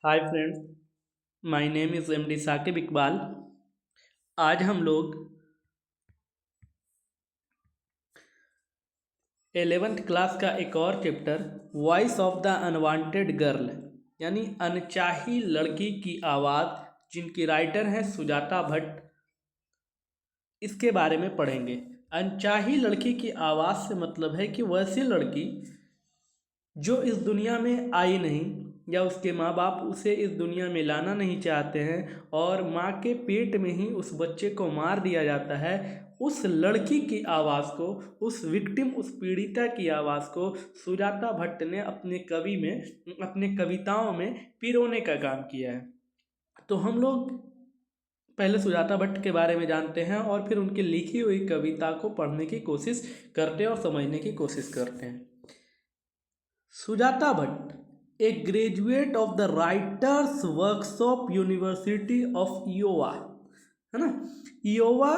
Hi friends, my name is MD Saqib Iqbal. आज हम लोग 11th क्लास का एक और chapter voice of the unwanted girl यानी अनचाही लड़की की आवाज़, जिनकी राइटर हैं सुजाता भट्ट, इसके बारे में पढ़ेंगे। अनचाही लड़की की आवाज़ से मतलब है कि वैसी लड़की जो इस दुनिया में आई नहीं या उसके माँ बाप उसे इस दुनिया में लाना नहीं चाहते हैं और माँ के पेट में ही उस बच्चे को मार दिया जाता है, उस लड़की की आवाज़ को, उस विक्टिम, उस पीड़िता की आवाज़ को सुजाता भट्ट ने अपने कविताओं में पिरोने का काम किया है। तो हम लोग पहले सुजाता भट्ट के बारे में जानते हैं और फिर उनकी लिखी हुई कविता को पढ़ने की कोशिश करते हैं और समझने की कोशिश करते हैं। Sujata Bhatt, a graduate of the Writers Workshop University of iowa, है ना, iowa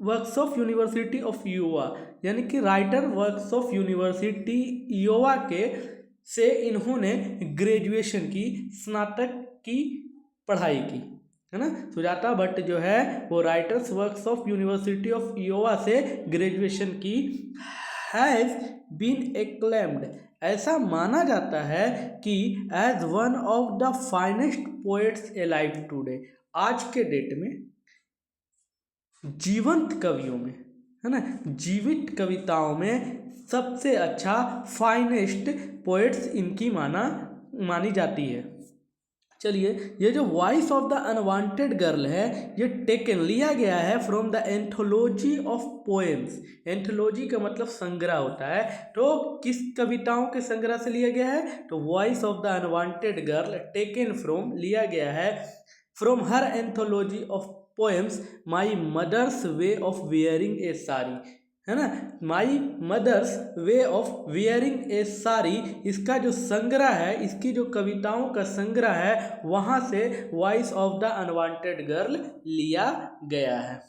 workshop university of iowa, यानी कि राइटर वर्कशॉप यूनिवर्सिटी iowa के से इन्होंने ग्रेजुएशन की, स्नातक की पढ़ाई की, है ना। सुजाता भट्ट जो है वो writers workshop university of iowa से ग्रेजुएशन की। हैज़ बीन एक्लेम्ड, ऐसा माना जाता है कि as one of the finest poets alive today, आज के डेट में जीवंत कवियों में, है ना, जीवित कविताओं में सबसे अच्छा फाइनेस्ट पोएट्स इनकी मानी जाती है। चलिए, ये जो voice of the unwanted girl है, ये टेकन लिया गया है from the anthology of poems. Anthology का मतलब संग्रह होता है, तो किस कविताओं के संग्रह से लिया गया है? तो voice of the unwanted girl taken from, लिया गया है from her anthology of poems my mother's way of wearing a sari, है ना। My mother's way of wearing a sari, इसका जो संग्रह है, इसकी जो कविताओं का संग्रह है, वहाँ से voice of the unwanted girl लिया गया है।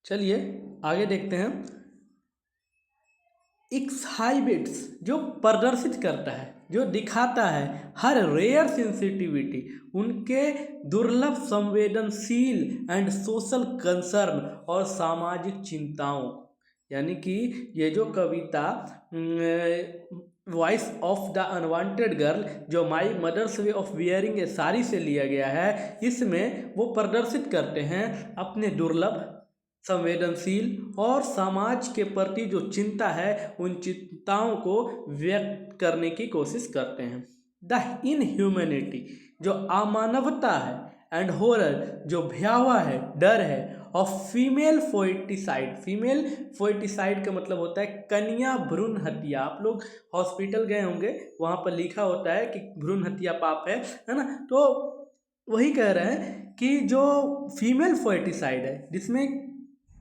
चलिए आगे देखते हैं। एक्सहाइबिट्स, जो प्रदर्शित करता है, जो दिखाता है हर रेयर सेंसिटिविटी, उनके दुर्लभ संवेदनशील एंड सोशल कंसर्न और सामाजिक चिंताओं, यानी कि ये जो कविता voice of the unwanted girl, जो my mother's way of wearing a sari से लिया गया है, इसमें वो प्रदर्शित करते हैं अपने दुर्लभ, संवेदनशील और समाज के प्रति जो चिंता है, उन चिंताओं को व्यक्त करने की कोशिश करते हैं। द इनह्यूमैनिटी, जो अमानवता है, एंड हॉरर, जो भयावह है, डर है, ऑफ फीमेल फोएटिसाइड। फीमेल फोएटिसाइड का मतलब होता है कन्या भ्रूण हत्या। आप लोग हॉस्पिटल गए होंगे, वहाँ पर लिखा होता है कि भ्रूण हत्या पाप है ना। तो वही कह रहे हैं कि जो फीमेल फोएटिसाइड है, जिसमें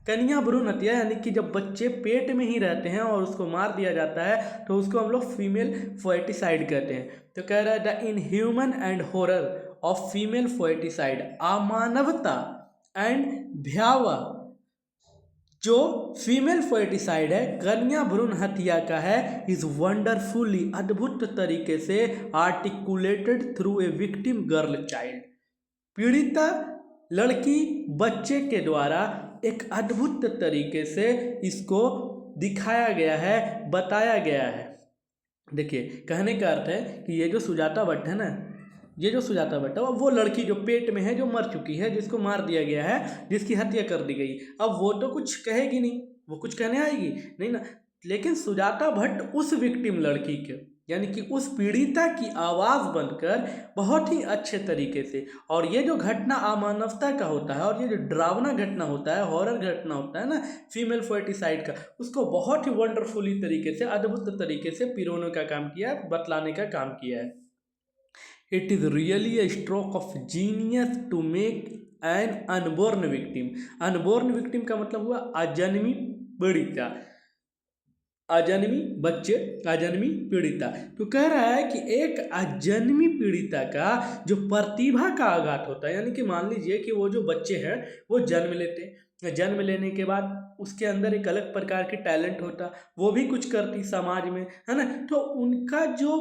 कन्या भ्रूण हत्या, यानी कि जब बच्चे पेट में ही रहते हैं और उसको मार दिया जाता है, तो उसको हम लोग फीमेल फोएटिसाइड कहते हैं। तो कह रहा है the inhuman and horror of female foeticide, अमानवता एंड भयावह जो फीमेल फोएटिसाइड है, कन्या भ्रूण हत्या का है, इज वंडरफुली, अद्भुत तरीके से articulated through a victim girl child. पीड़िता लड़की बच्चे के द्वारा एक अद्भुत तरीके से इसको दिखाया गया है, बताया गया है। देखिए, कहने का अर्थ है कि ये जो सुजाता भट्ट है ना, ये जो सुजाता भट्ट है, वो लड़की जो पेट में है, जो मर चुकी है, जिसको मार दिया गया है, जिसकी हत्या कर दी गई, अब वो तो कुछ कहेगी नहीं, वो कुछ कहने आएगी नहीं ना। लेकिन सुजाता भट्ट उस विक्टिम लड़की के, यानी कि उस पीड़िता की आवाज़ बनकर बहुत ही अच्छे तरीके से, और ये जो घटना अमानवता का होता है और ये जो डरावना घटना होता है, हॉरर घटना होता है ना, फीमेल फोएटिसाइड का, उसको बहुत ही वंडरफुली तरीके से, अद्भुत तरीके से पिरोने का काम किया है, बतलाने का काम किया है। It is really a stroke of genius to make an unborn victim। Unborn victim का मतलब हुआ अजन्मी पीड़िता, अजन्मी बच्चे, अजन्मी पीड़िता। तो कह रहा है कि एक अजन्मी पीड़िता का जो प्रतिभा का आघात होता है, यानी कि मान लीजिए कि वो जो बच्चे हैं वो जन्म लेते हैं, जन्म लेने के बाद उसके अंदर एक अलग प्रकार की टैलेंट होता, वो भी कुछ करती समाज में, है ना। तो उनका जो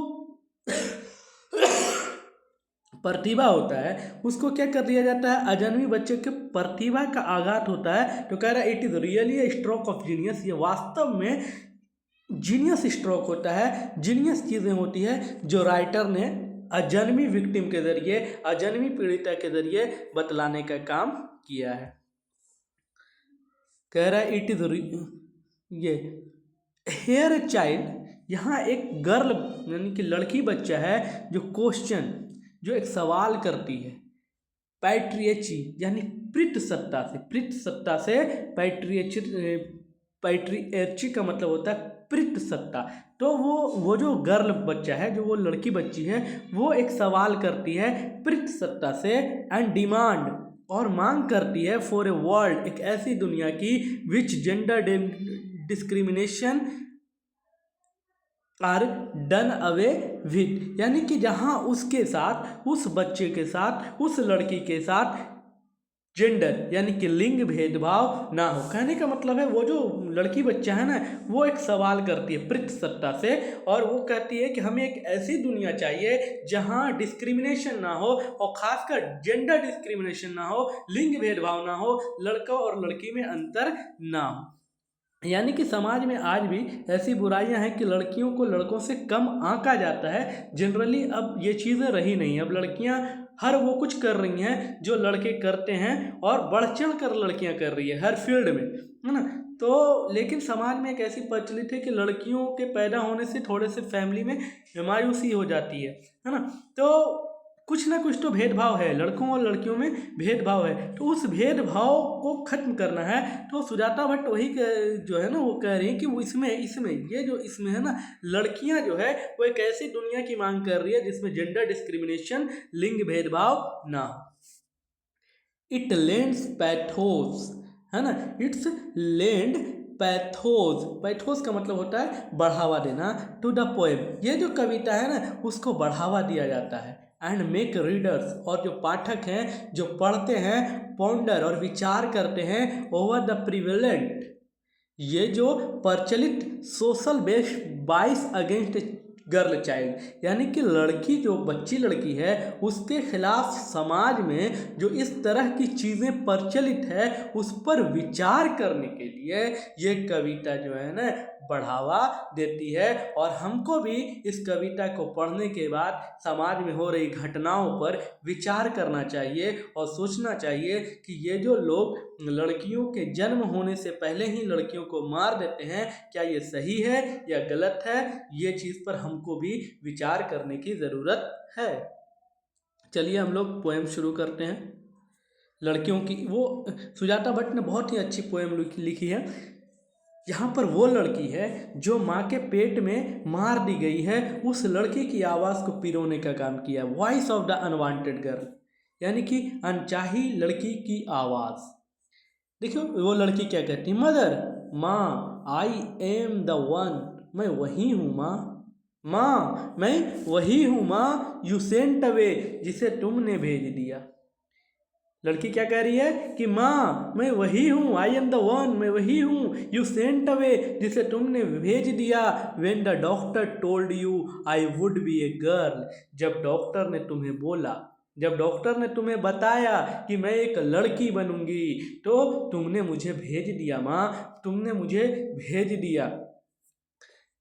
प्रतिभा होता है उसको क्या कर दिया जाता है, अजन्मी बच्चे के प्रतिभा का आघात होता है तो कह रहा है it is really a stroke of genius, ये वास्तव में जीनियस स्ट्रोक होता है, जीनियस चीज़ें होती है जो राइटर ने अजन्मी विक्टिम के ज़रिए, अजन्मी पीड़िता के ज़रिए बतलाने का काम किया है। कह रहा है इट इज़ ये हेयर ए चाइल्ड, यहाँ एक गर्ल यानी कि लड़की बच्चा है जो क्वेश्चन, जो एक सवाल करती है, पैट्रियची यानी पृथ सत्ता से पैट्रियची का मतलब होता है पृथ सत्ता। तो वो जो गर्ल बच्चा है, जो वो लड़की बच्ची है, वो एक सवाल करती है पृथ सत्ता से एंड डिमांड, और मांग करती है फॉर ए वर्ल्ड, एक ऐसी दुनिया की which gender discrimination are done away with, यानी कि जहाँ उसके साथ, उस बच्चे के साथ, उस लड़की के साथ जेंडर यानी कि लिंग भेदभाव ना हो। कहने का मतलब है वो जो लड़की बच्चा है ना, वो एक सवाल करती है पृथ सत्ता से, और वो कहती है कि हमें एक ऐसी दुनिया चाहिए जहाँ डिस्क्रिमिनेशन ना हो, और खासकर जेंडर डिस्क्रिमिनेशन ना हो, लिंग भेदभाव ना हो, लड़का और लड़की में अंतर ना हो। यानी कि समाज में आज भी ऐसी बुराइयां हैं कि लड़कियों को लड़कों से कम आंका जाता है। जनरली अब ये चीज़ें रही नहीं, अब लड़कियां हर वो कुछ कर रही हैं जो लड़के करते हैं, और बढ़ चढ़ कर लड़कियां कर रही है हर फील्ड में, है ना। तो लेकिन समाज में एक ऐसी प्रचलित है कि लड़कियों के पैदा होने से थोड़े से फैमिली में मायूसी हो जाती है ना। तो कुछ ना कुछ तो भेदभाव है, लड़कों और लड़कियों में भेदभाव है, तो उस भेदभाव को खत्म करना है। तो सुजाता भट्ट वही जो है ना, वो कह रही हैं कि वो इसमें ये जो इसमें है ना, लड़कियां जो है वो एक ऐसी दुनिया की मांग कर रही है जिसमें जेंडर डिस्क्रिमिनेशन, लिंग भेदभाव ना हो। इट लेंड्स पैथोस, है ना, इट्स लेंड पैथोस का मतलब होता है बढ़ावा देना, टू द पोएम, ये जो कविता है ना उसको बढ़ावा दिया जाता है, एंड मेक रीडर्स, और जो पाठक हैं, जो पढ़ते हैं, पॉन्डर और विचार करते हैं, ओवर द प्रिवेलेंट, ये जो प्रचलित सोशल बेस्ड बाइस अगेंस्ट गर्ल चाइल्ड, यानी कि लड़की, जो बच्ची लड़की है, उसके खिलाफ समाज में जो इस तरह की चीज़ें प्रचलित है उस पर विचार करने के लिए ये कविता जो है ना बढ़ावा देती है। और हमको भी इस कविता को पढ़ने के बाद समाज में हो रही घटनाओं पर विचार करना चाहिए और सोचना चाहिए कि ये जो लोग लड़कियों के जन्म होने से पहले ही लड़कियों को मार देते हैं, क्या ये सही है या गलत है, ये चीज़ पर हमको भी विचार करने की ज़रूरत है। चलिए हम लोग पोएम शुरू करते हैं। लड़कियों की, वो सुजाता भट्ट ने बहुत ही अच्छी पोएम लिखी है। यहाँ पर वो लड़की है जो माँ के पेट में मार दी गई है, उस लड़की की आवाज़ को पिरोने का काम किया, voice of the unwanted girl, यानी कि अनचाही लड़की की आवाज़। देखो वो लड़की क्या कहती है, मदर, माँ, आई एम द वन, मैं वही हूँ माँ, माँ मैं वही हूँ माँ, यू सेंट अवे, जिसे तुमने भेज दिया। लड़की क्या कह रही है कि माँ मैं वही हूँ, आई एम द वन, मैं वही हूँ, यू सेंट अवे, जिसे तुमने भेज दिया, when the doctor told you I would be a girl, जब डॉक्टर ने तुम्हें बोला, जब डॉक्टर ने तुम्हें बताया कि मैं एक लड़की बनूंगी, तो तुमने मुझे भेज दिया माँ, तुमने मुझे भेज दिया।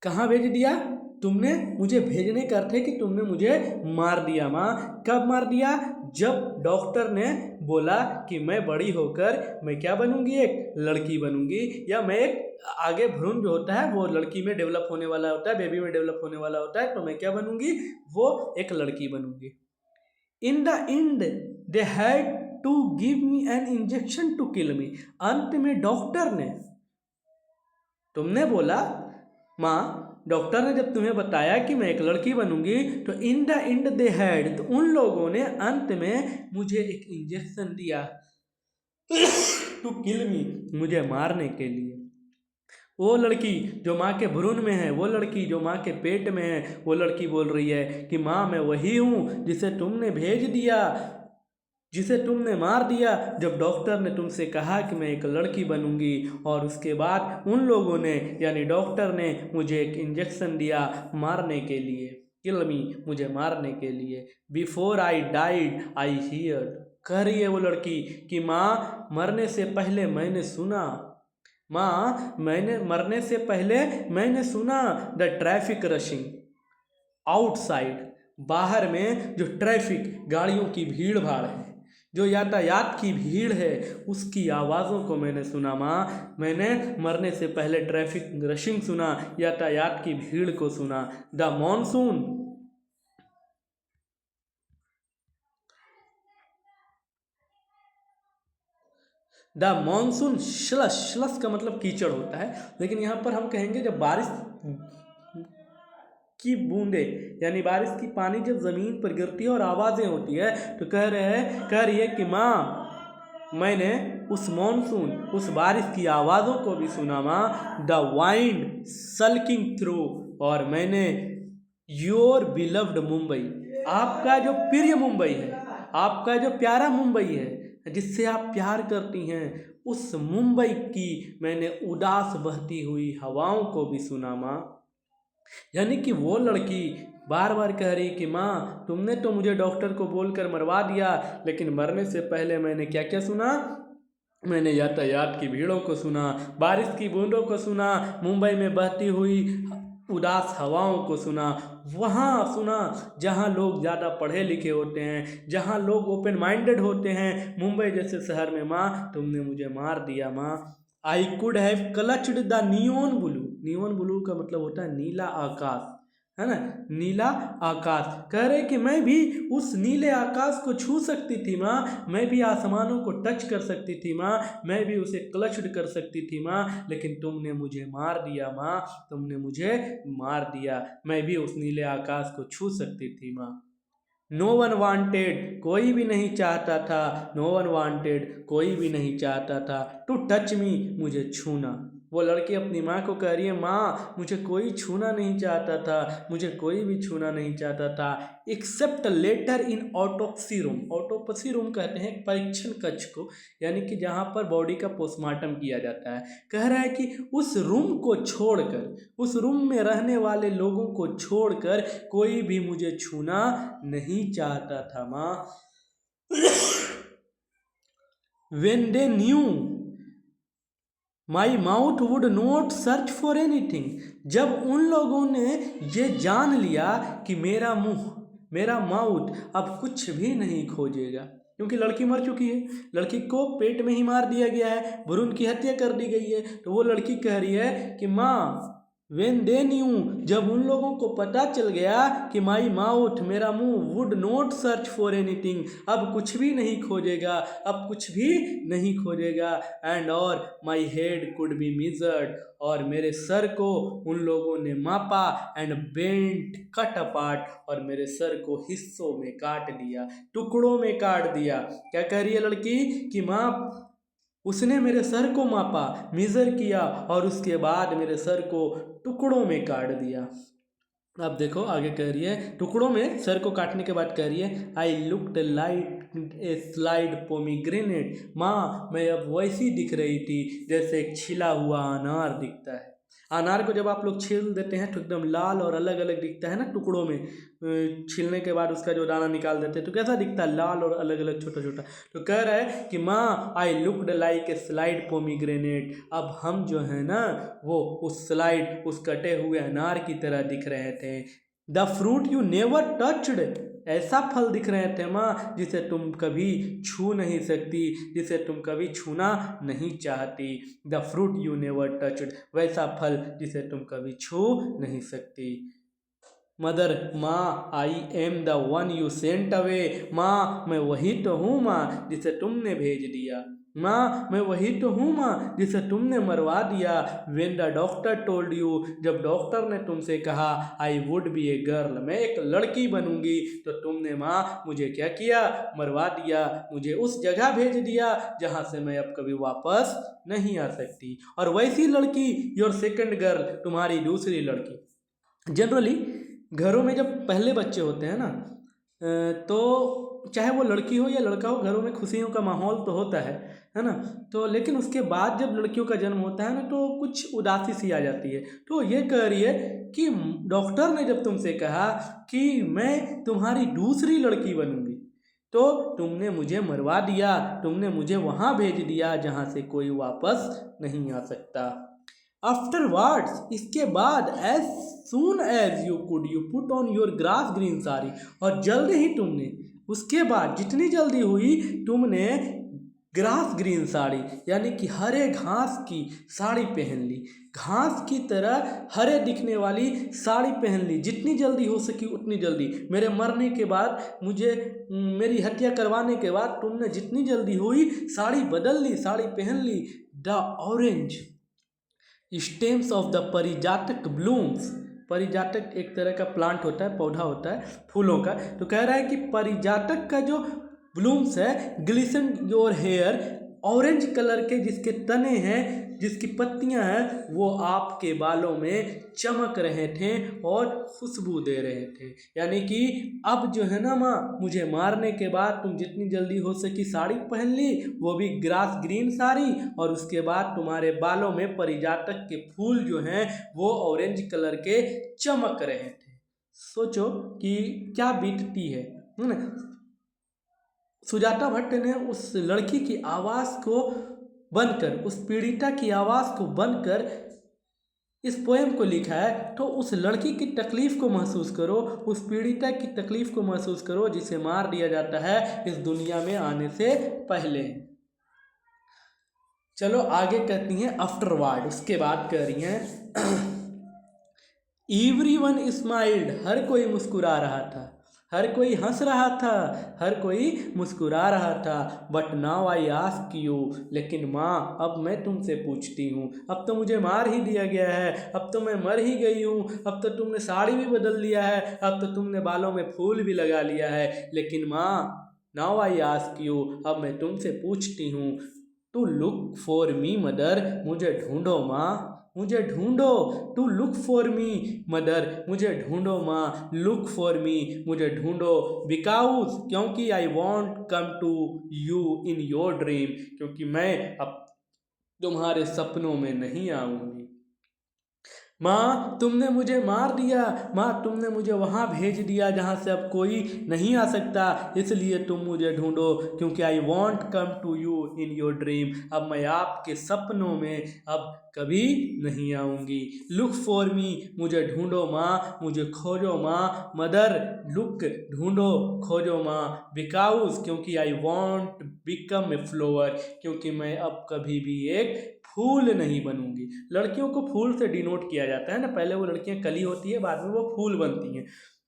कहाँ भेज दिया? तुमने मुझे भेजने का अर्थ है कि तुमने मुझे मार दिया माँ। कब मार दिया? जब डॉक्टर ने बोला कि मैं बड़ी होकर मैं क्या बनूंगी, एक लड़की बनूंगी, या मैं एक आगे भ्रूण जो होता है वो लड़की में डेवलप होने वाला होता है, बेबी में डेवलप होने वाला होता है, तो मैं क्या बनूंगी, वो एक लड़की बनूंगी। In the end they had to give me an injection to kill me, अंत में डॉक्टर ने, तुमने बोला माँ, डॉक्टर ने जब तुम्हें बताया कि मैं एक लड़की बनूंगी, तो इन द एंड दे हैड, तो उन लोगों ने अंत में मुझे एक इंजेक्शन दिया टू किल मी, मुझे मारने के लिए। वो लड़की जो माँ के भ्रूण में है, वो लड़की जो माँ के पेट में है, वो लड़की बोल रही है कि माँ मैं वही हूँ जिसे तुमने भेज दिया, जिसे तुमने मार दिया, जब डॉक्टर ने तुमसे कहा कि मैं एक लड़की बनूंगी, और उसके बाद उन लोगों ने यानी डॉक्टर ने मुझे एक इंजेक्शन दिया मारने के लिए। किल मी, मुझे मारने के लिए। Before I died I heard, कह रही है वो लड़की कि माँ मरने से पहले मैंने सुना, माँ मैंने मरने से पहले मैंने सुना द ट्रैफिक रशिंग आउटसाइड, बाहर में जो ट्रैफिक गाड़ियों की भीड़ भाड़ है, जो यातायात की भीड़ है, उसकी आवाज़ों को मैंने सुना माँ। मैंने मरने से पहले ट्रैफिक रशिंग सुना, यातायात की भीड़ को सुना। द मॉनसून, द मानसून श्लश, श्लश का मतलब कीचड़ होता है, लेकिन यहाँ पर हम कहेंगे जब बारिश की बूंदे यानी बारिश की पानी जब ज़मीन पर गिरती है और आवाज़ें होती है, तो कह रही है कि माँ मैंने उस मॉनसून, उस बारिश की आवाज़ों को भी सुना माँ। द वाइंड सल्किंग थ्रू, और मैंने योर बिलव्ड मुंबई, आपका जो प्रिय मुंबई है, आपका जो प्यारा मुंबई है, जिससे आप प्यार करती हैं, उस मुंबई की मैंने उदास बहती हुई हवाओं को भी सुना माँ। यानी कि वो लड़की बार बार कह रही कि माँ तुमने तो मुझे डॉक्टर को बोलकर मरवा दिया, लेकिन मरने से पहले मैंने क्या क्या सुना, मैंने यातायात की भीड़ों को सुना, बारिश की बूंदों को सुना, मुंबई में बहती हुई उदास हवाओं को सुना, वहाँ सुना जहाँ लोग ज़्यादा पढ़े लिखे होते हैं, जहाँ लोग ओपन माइंडेड होते हैं, मुंबई जैसे शहर में माँ तुमने मुझे मार दिया माँ। I could have clutched the neon blue, neon blue का मतलब होता है नीला आकाश, है ना, नीला आकाश। कह रहे कि मैं भी उस नीले आकाश को छू सकती थी माँ, मैं भी आसमानों को टच कर सकती थी माँ, मैं भी उसे क्लच्ड कर सकती थी माँ, लेकिन तुमने मुझे मार दिया माँ, तुमने मुझे मार दिया। मैं भी उस नीले आकाश को छू सकती थी माँ। नो वन वांटेड, कोई भी नहीं चाहता था, नो वन वांटेड, कोई भी नहीं चाहता था, टू टच मी, मुझे छूना। वो लड़की अपनी माँ को कह रही है माँ मुझे कोई छूना नहीं चाहता था, मुझे कोई भी छूना नहीं चाहता था, एक्सेप्ट लेटर इन ऑटोप्सी रूम। ऑटोप्सी रूम कहते हैं परीक्षण कक्ष को, यानी कि जहाँ पर बॉडी का पोस्टमार्टम किया जाता है। कह रहा है कि उस रूम को छोड़कर, उस रूम में रहने वाले लोगों को छोड़कर कोई भी मुझे छूना नहीं चाहता था माँ। When they knew my mouth would not search for anything, जब उन लोगों ने ये जान लिया कि मेरा मुंह, मेरा माउथ अब कुछ भी नहीं खोजेगा, क्योंकि लड़की मर चुकी है, लड़की को पेट में ही मार दिया गया है, भ्रूण की हत्या कर दी गई है। तो वो लड़की कह रही है कि माँ वेन दे न्यू, जब उन लोगों को पता चल गया कि माई माउथ, मेरा मुंह, would not search for anything, अब कुछ भी नहीं खोजेगा, अब कुछ भी नहीं खोजेगा, एंड और my head could be measured, और मेरे सर को उन लोगों ने मापा, एंड बेंट कट अपार्ट, और मेरे सर को हिस्सों में काट दिया, टुकड़ों में काट दिया। क्या कह रही है लड़की कि माँ उसने मेरे सर को मापा, मेज़र किया, और उसके बाद मेरे सर को टुकड़ों में काट दिया। अब देखो आगे कह रही है, टुकड़ों में सर को काटने के बाद कह रही है I looked like a slide pomegranate, माँ मैं अब वैसी दिख रही थी जैसे एक छिला हुआ अनार दिखता है। अनार को जब आप लोग छील देते हैं तो एकदम लाल और अलग अलग दिखता है ना, टुकड़ों में छीलने के बाद उसका जो दाना निकाल देते हैं तो कैसा दिखता है, लाल और अलग अलग छोटा छोटा। तो कह रहा है कि माँ I looked like a slide pomegranate, अब हम जो है ना वो उस स्लाइड, उस कटे हुए अनार की तरह दिख रहे थे। The fruit you never touched, ऐसा फल दिख रहे थे माँ जिसे तुम कभी छू नहीं सकती, जिसे तुम कभी छूना नहीं चाहती। The fruit you never touched, वैसा फल जिसे तुम कभी छू नहीं सकती। मदर, माँ I am the one you sent away, माँ मैं वही तो हूँ माँ जिसे तुमने भेज दिया, माँ मैं वही तो हूँ माँ जिसे तुमने मरवा दिया। When the doctor told you, जब डॉक्टर ने तुमसे कहा I would be a girl, मैं एक लड़की बनूंगी, तो तुमने माँ मुझे क्या किया, मरवा दिया, मुझे उस जगह भेज दिया जहाँ से मैं अब कभी वापस नहीं आ सकती। और वैसी लड़की योर सेकंड गर्ल, तुम्हारी दूसरी लड़की। जनरली घरों में जब पहले बच्चे होते हैं ना तो चाहे वो लड़की हो या लड़का हो, घरों में खुशियों का माहौल तो होता है ना। तो लेकिन उसके बाद जब लड़कियों का जन्म होता है ना, तो कुछ उदासी सी आ जाती है। तो ये कह रही है कि डॉक्टर ने जब तुमसे कहा कि मैं तुम्हारी दूसरी लड़की बनूंगी, तो तुमने मुझे मरवा दिया, तुमने मुझे वहाँ भेज दिया जहाँ से कोई वापस नहीं आ सकता। आफ्टरवर्ड्स, इसके बाद, as soon as you could you put on your grass green sari, और जल्द ही तुमने, उसके बाद जितनी जल्दी हुई, तुमने ग्रास ग्रीन साड़ी यानी कि हरे घास की साड़ी पहन ली। घास की तरह हरे दिखने वाली साड़ी पहन ली, जितनी जल्दी हो सकी उतनी जल्दी। मेरे मरने के बाद, मुझे मेरी हत्या करवाने के बाद तुमने जितनी जल्दी हुई साड़ी बदल ली, साड़ी पहन ली। The orange stems of the parijatak blooms, परिजातक एक तरह का प्लांट होता है, पौधा होता है फूलों का। तो कह रहा है कि परिजातक का जो ब्लूम्स है, glisten your hair, orange colour के जिसके तने हैं, जिसकी पत्तियां हैं, वो आपके बालों में चमक रहे थे और खुशबू दे रहे थे। यानी कि अब जो है ना माँ, मुझे मारने के बाद तुम जितनी जल्दी हो सकी साड़ी पहन ली, वो भी ग्रास ग्रीन साड़ी, और उसके बाद तुम्हारे बालों में परिजातक के फूल जो हैं वो ऑरेंज कलर के चमक रहे थे। सोचो कि क्या बीतती है ना। सुजाता भट्ट ने उस लड़की की आवाज़ को बनकर, उस पीड़िता की आवाज़ को बनकर इस पोएम को लिखा है। तो उस लड़की की तकलीफ़ को महसूस करो, उस पीड़िता की तकलीफ़ को महसूस करो जिसे मार दिया जाता है इस दुनिया में आने से पहले। चलो आगे कहती हैं आफ्टरवर्ड, उसके बाद कह रही हैं एवरीवन स्माइल्ड, हर कोई मुस्कुरा रहा था, हर कोई हंस रहा था, हर कोई मुस्कुरा रहा था। But now I ask you, लेकिन माँ अब मैं तुमसे पूछती हूँ, अब तो मुझे मार ही दिया गया है, अब तो मैं मर ही गई हूँ, अब तो तुमने साड़ी भी बदल लिया है, अब तो तुमने बालों में फूल भी लगा लिया है, लेकिन माँ नाउ आई आस्क यू, अब मैं तुमसे पूछती हूँ, to look for me mother, मुझे ढूंढो माँ, मुझे ढूंढो। To look for me mother, मुझे ढूंढो माँ, लुक फॉर मी, मुझे ढूंढो, बिकॉज, क्योंकि I want come to you in your dream, क्योंकि मैं अब तुम्हारे सपनों में नहीं आऊँगी। माँ तुमने मुझे मार दिया, माँ तुमने मुझे वहाँ भेज दिया जहाँ से अब कोई नहीं आ सकता, इसलिए तुम मुझे ढूंढो, क्योंकि I want come to you in your dream, अब मैं आपके सपनों में अब कभी नहीं आऊँगी। लुक फॉर मी, मुझे ढूंढो माँ, मुझे खोजो माँ, मदर लुक, ढूंढो, खोजो माँ, बिकॉज, क्योंकि I want become a flower, क्योंकि मैं अब कभी भी एक फूल नहीं बनूंगी। लड़कियों को फूल से डिनोट किया जाता है ना, पहले वो लड़कियां कली होती है, बाद में वो फूल बनती हैं।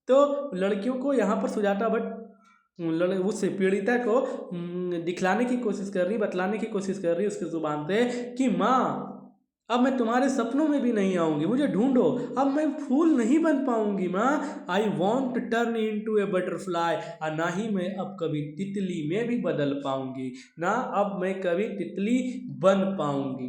तो लड़कियों को यहाँ पर सुजाता भट्ट उस पीड़िता को दिखलाने की कोशिश कर रही, बतलाने की कोशिश कर रही उसकी जुबान से कि माँ अब मैं तुम्हारे सपनों में भी नहीं आऊँगी, मुझे ढूंढो, अब मैं फूल नहीं बन पाऊँगी माँ, I want turn into a butterfly, और ना ही मैं अब कभी तितली में भी बदल पाऊँगी, ना अब मैं कभी तितली बन पाऊँगी।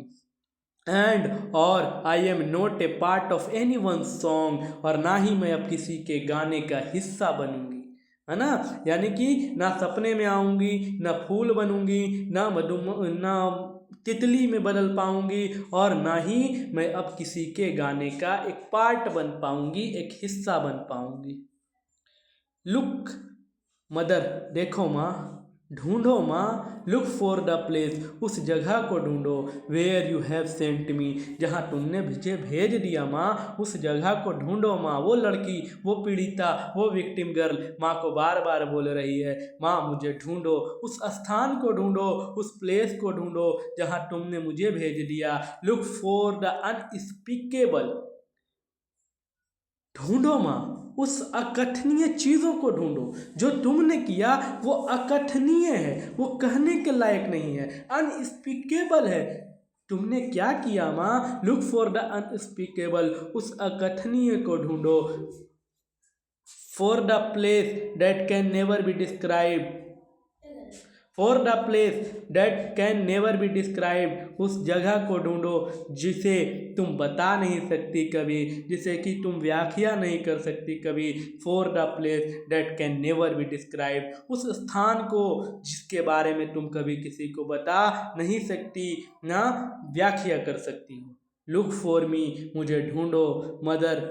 एंड और I am not a part of any one song, और ना ही मैं अब किसी के गाने का हिस्सा बनूंगी, है ना। यानी कि ना सपने में आऊँगी, ना फूल बनूंगी, ना तितली में बदल पाऊंगी, और ना ही मैं अब किसी के गाने का एक पार्ट बन पाऊंगी, एक हिस्सा बन पाऊंगी। लुक मदर, देखो माँ, ढूंढो माँ, लुक फॉर द प्लेस, उस जगह को ढूंढो, where you have sent me, जहाँ तुमने मुझे भेज दिया माँ, उस जगह को ढूंढो माँ। वो लड़की, वो पीड़िता, वो विक्टिम गर्ल माँ को बार बार बोल रही है, माँ मुझे ढूंढो, उस स्थान को ढूंढो, उस प्लेस को ढूंढो जहाँ तुमने मुझे भेज दिया। लुक फॉर द अनस्पीकेबल, ढूंढो माँ, उस अकथनीय चीज़ों को ढूंढो, जो तुमने किया वो अकथनीय है, वो कहने के लायक नहीं है, अनस्पीकेबल है। तुमने क्या किया माँ? लुक फॉर द अनस्पीकेबल, उस अकथनीय को ढूंढो, for the place that can never be describe, for the place that can never be described, उस जगह को ढूंढो जिसे तुम बता नहीं सकती कभी, जिसे कि तुम व्याख्या नहीं कर सकती कभी। For the place that can never be described, उस स्थान को जिसके बारे में तुम कभी किसी को बता नहीं सकती, ना व्याख्या कर सकती हो। लुक फॉर मी, मुझे ढूंढो। मदर,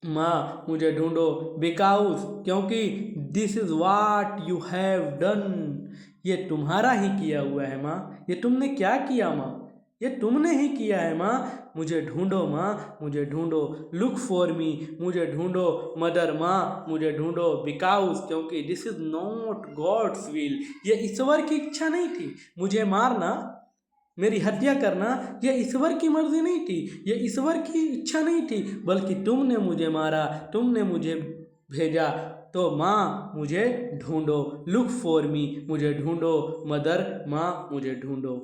माँ, मुझे ढूंढो। बिकॉज, क्योंकि this is what you have done, ये तुम्हारा ही किया हुआ है माँ। ये तुमने क्या किया माँ? ये तुमने ही किया है माँ। मुझे ढूंढो माँ, मुझे ढूंढो। लुक फॉर मी, मुझे ढूंढो। मदर, माँ, मुझे ढूंढो। बिकॉज, क्योंकि this is not God's will, ये ईश्वर की इच्छा नहीं थी। मुझे मारना, मेरी हत्या करना, यह ईश्वर की मर्जी नहीं थी, यह ईश्वर की इच्छा नहीं थी, बल्कि तुमने मुझे मारा, तुमने मुझे भेजा। तो माँ, मुझे ढूंढो। लुक फॉर मी, मुझे ढूंढो। मदर, माँ, मुझे ढूंढो।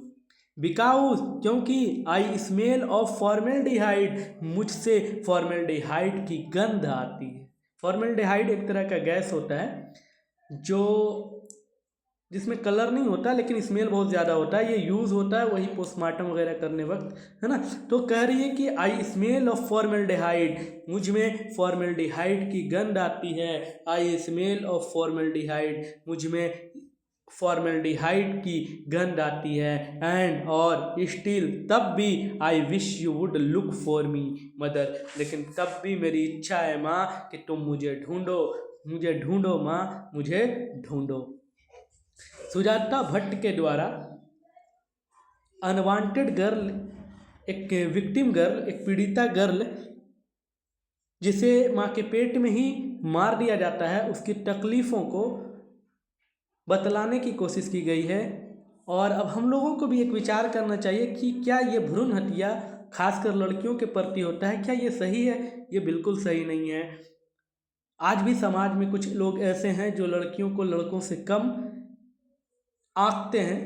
बिकॉज, क्योंकि आई स्मेल ऑफ फॉर्मेल्डिहाइड, मुझसे फॉर्मेल्डिहाइड की गंध आती है। फॉर्मेल्डिहाइड एक तरह का गैस होता है जिसमें कलर नहीं होता लेकिन स्मेल बहुत ज़्यादा होता है। ये यूज़ होता है वही पोस्टमार्टम वगैरह करने वक्त, है ना। तो कह रही है कि आई स्मेल ऑफ फॉर्मेल्डिहाइड, मुझ में फॉर्मेल्डिहाइड की गंध आती है। आई स्मेल ऑफ फॉर्मेल्डिहाइड, मुझ में फॉर्मेल्डिहाइड की गंध आती है। एंड, और स्टिल, तब भी, I wish you would look for me mother, लेकिन तब भी मेरी इच्छा है माँ कि तुम मुझे ढूंढो। मुझे ढूंढो माँ, मुझे ढूंढो। सुजाता भट्ट के द्वारा अनवांटेड गर्ल, एक विक्टिम गर्ल, एक पीड़िता गर्ल जिसे माँ के पेट में ही मार दिया जाता है, उसकी तकलीफ़ों को बतलाने की कोशिश की गई है। और अब हम लोगों को भी एक विचार करना चाहिए कि क्या ये भ्रूण हत्या खासकर लड़कियों के प्रति होता है, क्या ये सही है? ये बिल्कुल सही नहीं है। आज भी समाज में कुछ लोग ऐसे हैं जो लड़कियों को लड़कों से कम आंकते हैं,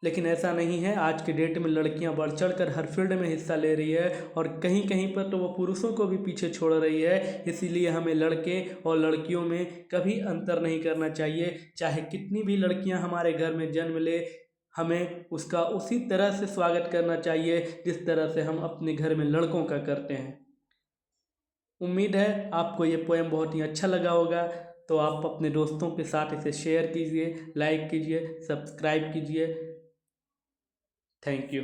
लेकिन ऐसा नहीं है। आज के डेट में लड़कियां बढ़ चढ़ कर हर फील्ड में हिस्सा ले रही है और कहीं कहीं पर तो वो पुरुषों को भी पीछे छोड़ रही है। इसीलिए हमें लड़के और लड़कियों में कभी अंतर नहीं करना चाहिए। चाहे कितनी भी लड़कियां हमारे घर में जन्म ले, हमें उसका उसी तरह से स्वागत करना चाहिए जिस तरह से हम अपने घर में लड़कों का करते हैं। उम्मीद है आपको ये पोएम बहुत ही अच्छा लगा होगा। तो आप अपने दोस्तों के साथ इसे शेयर कीजिए, लाइक कीजिए, सब्सक्राइब कीजिए। Thank you.